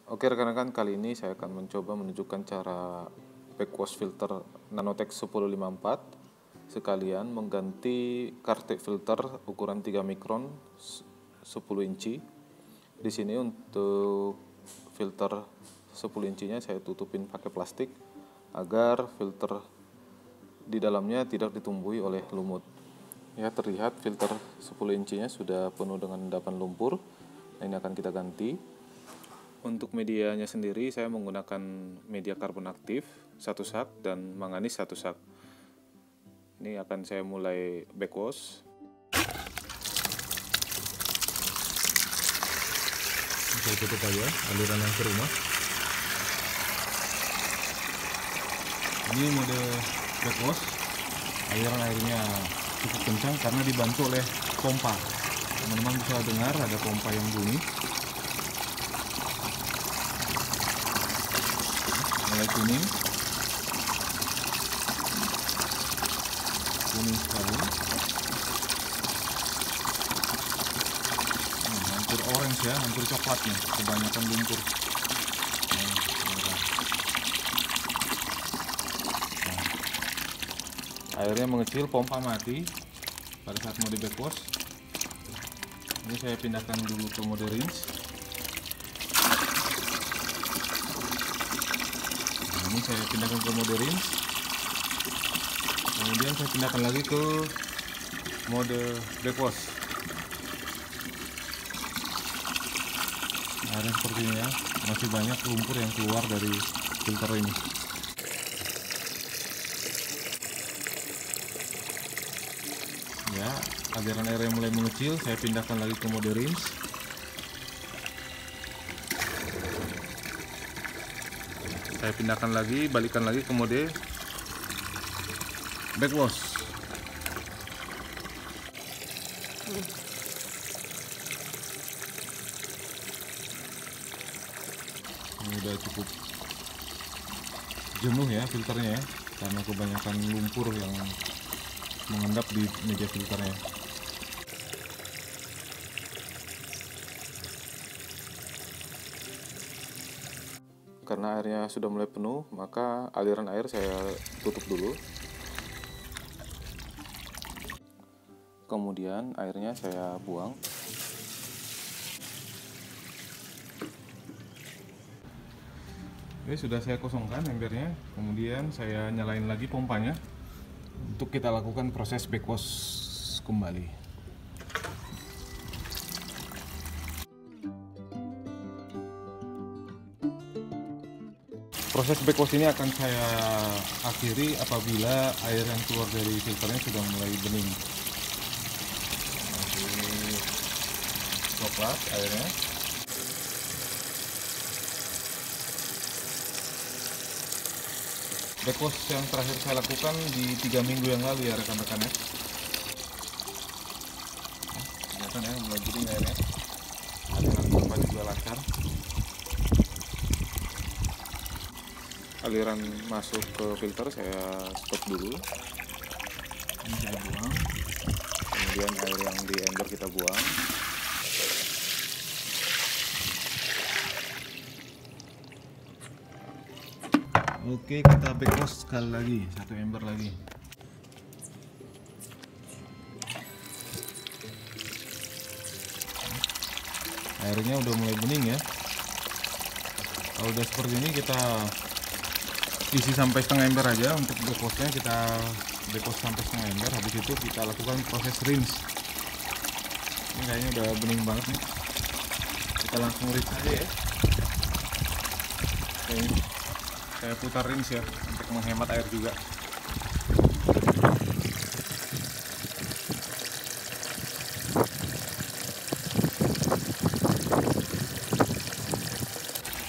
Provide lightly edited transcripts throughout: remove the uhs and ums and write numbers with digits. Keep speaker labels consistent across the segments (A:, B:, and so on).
A: Oke rekan-rekan, kali ini saya akan mencoba menunjukkan cara backwash filter Nanotech 1054 sekalian mengganti Cartec filter ukuran 3 mikron 10 inci. Di sini untuk filter 10 incinya saya tutupin pakai plastik agar filter di dalamnya tidak ditumbuhi oleh lumut. Ya, terlihat filter 10 incinya sudah penuh dengan endapan lumpur. Nah, ini akan kita ganti. Untuk medianya sendiri saya menggunakan media karbon aktif 1 sak dan manganis 1 sak. Ini akan saya mulai backwash.
B: Saya tutup aja aliran yang ke rumah. Ini mode backwash, aliran airnya cukup kencang karena dibantu oleh pompa. Teman-teman bisa dengar ada pompa yang bunyi. Mulai kuning sekali. Hampir orange ya, hampir coklatnya, kebanyakan lumpur. Airnya mengecil, pompa mati pada saat mode backwash. Ini saya pindahkan dulu ke mode rinse. Ini saya pindahkan ke mode rinse. Kemudian saya pindahkan lagi ke mode backwash. Airnya seperti ini ya, masih banyak lumpur yang keluar dari filter ini. Ya, aliran airnya mulai mengecil, saya pindahkan lagi ke mode rinse. Saya pindahkan lagi, balikan lagi ke mode backwash. Ini udah cukup jenuh ya filternya ya, karena kebanyakan lumpur yang mengendap di media filternya.
A: Karena airnya sudah mulai penuh, maka aliran air saya tutup dulu. Kemudian airnya saya buang.
B: Oke, sudah saya kosongkan embernya. Kemudian saya nyalain lagi pompanya untuk kita lakukan proses backwash kembali. Proses backwash ini akan saya akhiri apabila air yang keluar dari filternya sudah mulai bening. Masih coklat airnya. Backwash yang terakhir saya lakukan di 3 minggu yang lalu ya rekan-rekan ya. Kelihatan ya mulai bening airnya. Aliran pompa juga lancar.
A: Aliran masuk ke filter saya stop dulu.
B: Ini saya buang.
A: Kemudian air yang di ember kita buang.
B: Oke, kita backwash sekali lagi, 1 ember lagi. Airnya udah mulai bening ya. Kalau udah seperti ini kita isi sampai setengah ember aja. Untuk backwashnya kita backwash sampai setengah ember. Habis itu kita lakukan proses rinse. Ini kayaknya udah bening banget nih. Kita langsung rinse aja ya. Oke, saya putar rinse ya untuk menghemat air juga.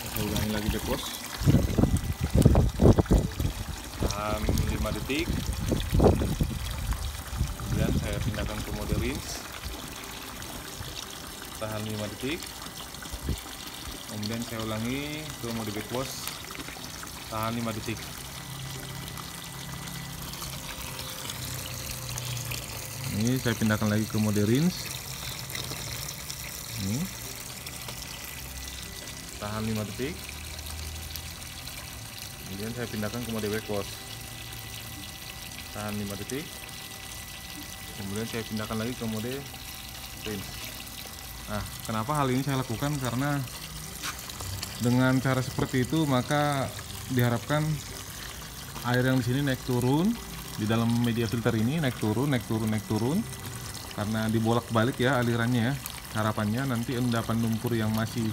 B: Saya ulangi lagi backwash. Tahan 5 detik. Kemudian saya pindahkan ke mode rinse. Tahan 5 detik. Kemudian saya ulangi ke mode backwash. Tahan 5 detik. Ini saya pindahkan lagi ke mode rinse. Ini. tahan 5 detik. Kemudian saya pindahkan ke mode back wash, tahan 5 detik. Kemudian saya pindahkan lagi ke mode rinse. Nah, kenapa hal ini saya lakukan? Karena dengan cara seperti itu maka diharapkan air yang di sini naik turun di dalam media filter ini, naik turun, karena dibolak-balik ya alirannya ya. Harapannya nanti endapan lumpur yang masih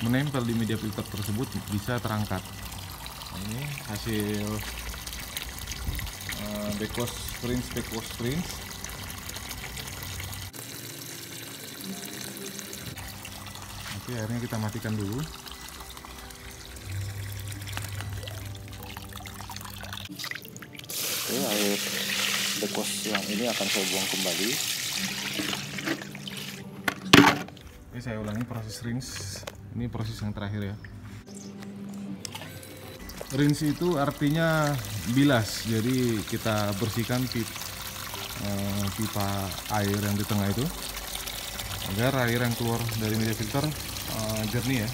B: menempel di media filter tersebut bisa terangkat. Nah, ini hasil back wash rinse. Oke, airnya kita matikan dulu.
A: Oke, air back wash yang ini akan saya buang kembali.
B: Oke, saya ulangi proses rinse. Ini proses yang terakhir ya. Rinse itu artinya bilas. Jadi kita bersihkan pipa air yang di tengah itu agar air yang keluar dari media filter jernih ya.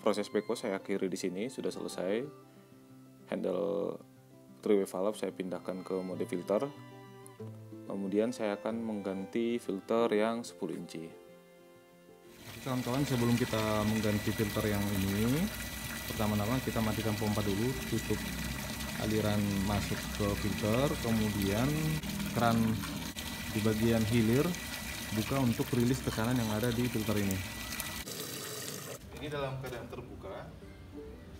A: Proses back wash saya akhiri di sini, sudah selesai. Handle 3-way valve saya pindahkan ke mode filter. Kemudian saya akan mengganti filter yang 10 inci.
B: Kawan-kawan, sebelum kita mengganti filter yang ini, pertama-tama kita matikan pompa dulu, tutup aliran masuk ke filter, kemudian keran di bagian hilir buka untuk rilis tekanan yang ada di filter ini. Ini dalam keadaan terbuka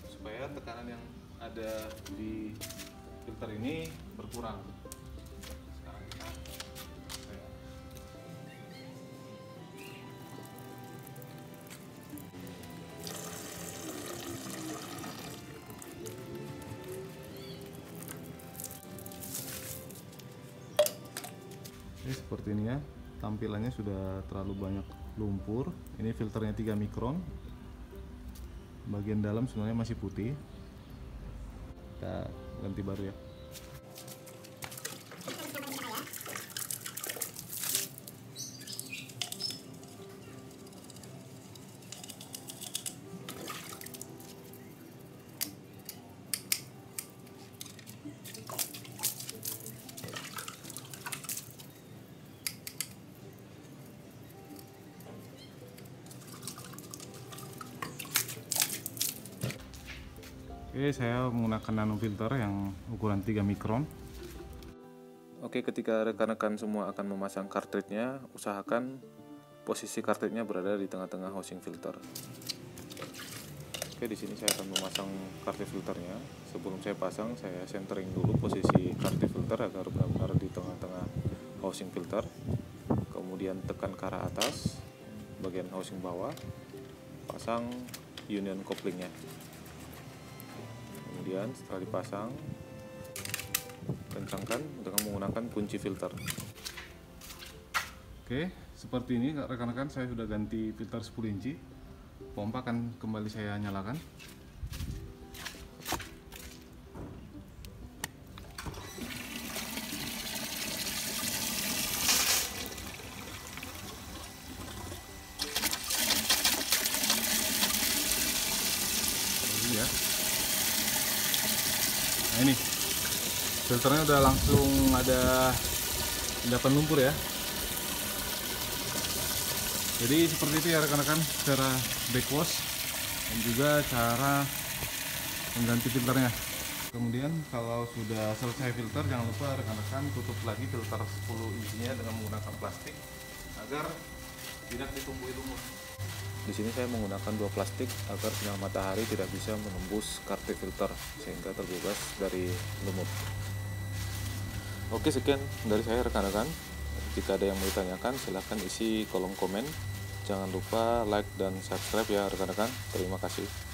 B: supaya tekanan yang ada di filter ini berkurang. Sekarang kita ini seperti ini ya, tampilannya sudah terlalu banyak lumpur. Ini filternya 3 mikron, bagian dalam sebenarnya masih putih. Kita ganti baru ya. Oke, saya menggunakan nano filter yang ukuran 3 mikron.
A: Oke, ketika rekan-rekan semua akan memasang cartridge-nya, usahakan posisi cartridge-nya berada di tengah-tengah housing filter. Oke, di sini saya akan memasang cartridge filternya. Sebelum saya pasang, saya centering dulu posisi cartridge filter agar benar-benar di tengah-tengah housing filter. Kemudian tekan ke arah atas, bagian housing bawah, pasang union couplingnya. Kemudian setelah dipasang, kencangkan dengan menggunakan kunci filter.
B: Oke, seperti ini rekan-rekan, saya sudah ganti filter 10 inci. Pompa akan kembali saya nyalakan. Seperti ya. Nah, ini filternya udah langsung ada endapan lumpur ya. Jadi seperti itu ya rekan-rekan, cara back wash dan juga cara mengganti filternya. Kemudian kalau sudah selesai filter, jangan lupa rekan-rekan tutup lagi filter 10 inchinya dengan menggunakan plastik agar tidak ditumbuhi lumut.
A: Di sini saya menggunakan 2 plastik agar sinar matahari tidak bisa menembus cartridge filter sehingga terbebas dari lumut. Oke, sekian dari saya rekan-rekan. Jika ada yang mau ditanyakan, silahkan isi kolom komen. Jangan lupa like dan subscribe ya rekan-rekan. Terima kasih.